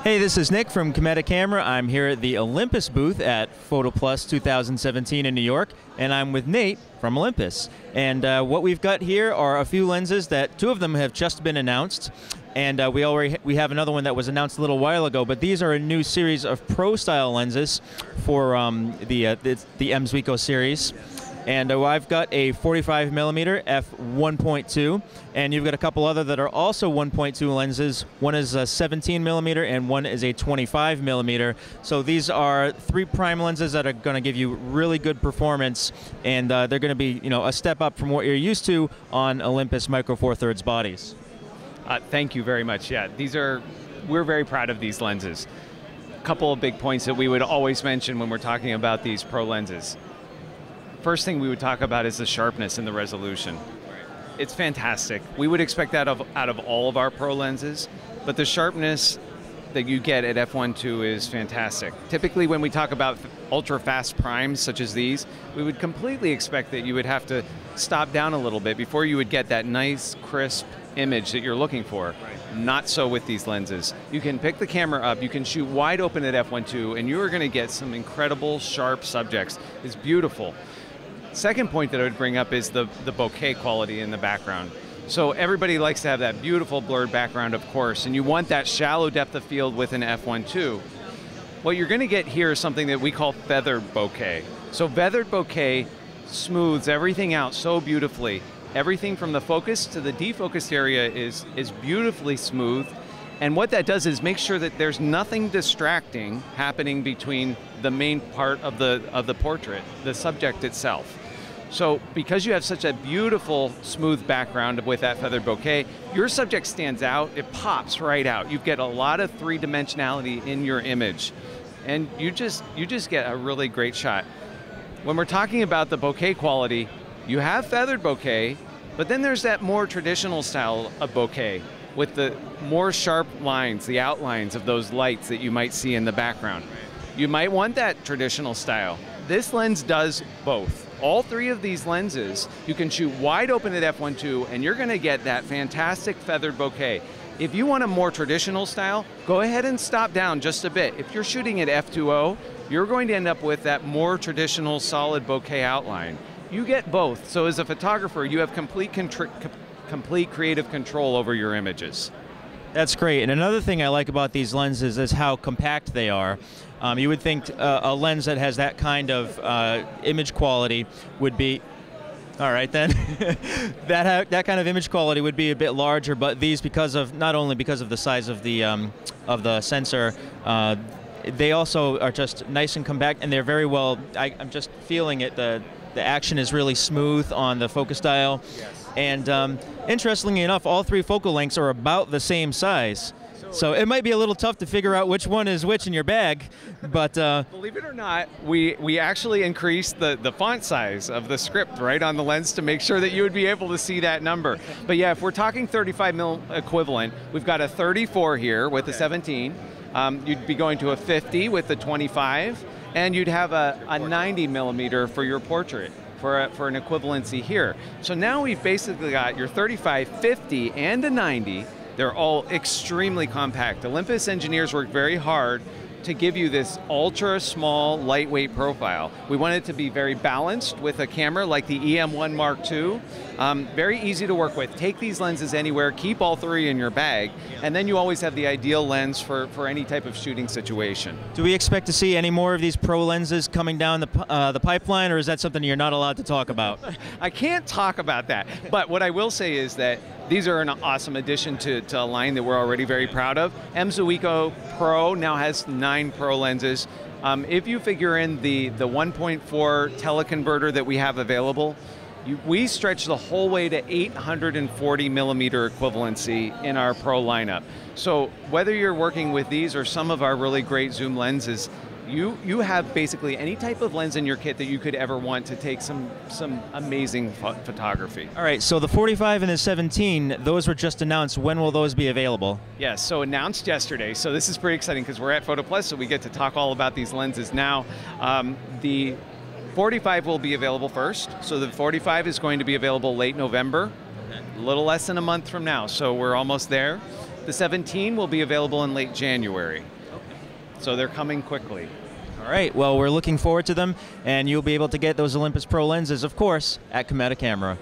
Hey, this is Nick from Cameta Camera. I'm here at the Olympus booth at PhotoPlus 2017 in New York, and I'm with Nate from Olympus. And what we've got here are a few lenses that two of them have just been announced, and we have another one that was announced a little while ago. But these are a new series of pro-style lenses for the m.zuiko series. And I've got a 45mm f1.2, and you've got a couple other that are also 1.2 lenses. One is a 17mm and one is a 25mm. So these are three prime lenses that are going to give you really good performance, and they're going to be, a step up from what you're used to on Olympus Micro Four Thirds bodies. Thank you very much. Yeah, we're very proud of these lenses. A couple of big points that we would always mention when we're talking about these pro lenses. First thing we would talk about is the sharpness and the resolution. It's fantastic. We would expect that out of all of our pro lenses, but the sharpness that you get at f1.2 is fantastic. Typically when we talk about ultra fast primes such as these, we would completely expect that you would have to stop down a little bit before you would get that nice crisp image that you're looking for. Not so with these lenses. You can pick the camera up, you can shoot wide open at f1.2, and you are going to get some incredible sharp subjects. It's beautiful. Second point that I would bring up is the bokeh quality in the background. So everybody likes to have that beautiful blurred background, of course, and you want that shallow depth of field with an f1.2. What you're going to get here is something that we call feathered bokeh. So feathered bokeh smooths everything out so beautifully. Everything from the focus to the defocused area is beautifully smooth. And what that does is make sure that there's nothing distracting happening between the main part of the portrait, the subject itself. So because you have such a beautiful, smooth background with that feathered bokeh, your subject stands out, it pops right out. You get a lot of three-dimensionality in your image, and you just get a really great shot. When we're talking about the bokeh quality, you have feathered bokeh, but then there's that more traditional style of bokeh with the more sharp lines, the outlines of those lights that you might see in the background. You might want that traditional style. This lens does both. All three of these lenses, you can shoot wide open at f1.2 and you're going to get that fantastic feathered bokeh. If you want a more traditional style, go ahead and stop down just a bit. If you're shooting at f2.0, you're going to end up with that more traditional solid bokeh outline. You get both, so as a photographer, you have complete creative control over your images. That's great. And another thing I like about these lenses is how compact they are. You would think a lens that has that kind of image quality would be, all right then, that kind of image quality would be a bit larger, but these, not only because of the size of the sensor, they also are just nice and compact, and they're very well, I'm just feeling it, the action is really smooth on the focus dial. Yes. And interestingly enough, all three focal lengths are about the same size. So it might be a little tough to figure out which one is which in your bag, but believe it or not, we actually increased the font size of the script right on the lens to make sure that you would be able to see that number. But yeah, if we're talking 35mm equivalent, we've got a 34 here with the 17. You'd be going to a 50 with the 25, and you'd have a 90mm for your portrait. For an equivalency here. So now we've basically got your 35, 50, and a 90. They're all extremely compact. Olympus engineers worked very hard to give you this ultra small, lightweight profile. We want it to be very balanced with a camera like the EM1 Mark II. Very easy to work with. Take these lenses anywhere, keep all three in your bag, and then you always have the ideal lens for any type of shooting situation. Do we expect to see any more of these pro lenses coming down the pipeline, or is that something you're not allowed to talk about? I can't talk about that, but what I will say is that these are an awesome addition to a line that we're already very proud of. m.zuiko Pro now has 9 pro lenses. If you figure in the 1.4 teleconverter that we have available, we stretch the whole way to 840mm equivalency in our pro lineup. So whether you're working with these or some of our really great zoom lenses, you have basically any type of lens in your kit that you could ever want to take some amazing photography. All right, so the 45 and the 17, those were just announced. When will those be available? Yes, so announced yesterday. So this is pretty exciting because we're at PhotoPlus, so we get to talk all about these lenses now. The 45 will be available first. So the 45 is going to be available late November, a little less than a month from now, so we're almost there. The 17 will be available in late January. So they're coming quickly. All right, well, we're looking forward to them, and you'll be able to get those Olympus Pro lenses, of course, at Cameta Camera.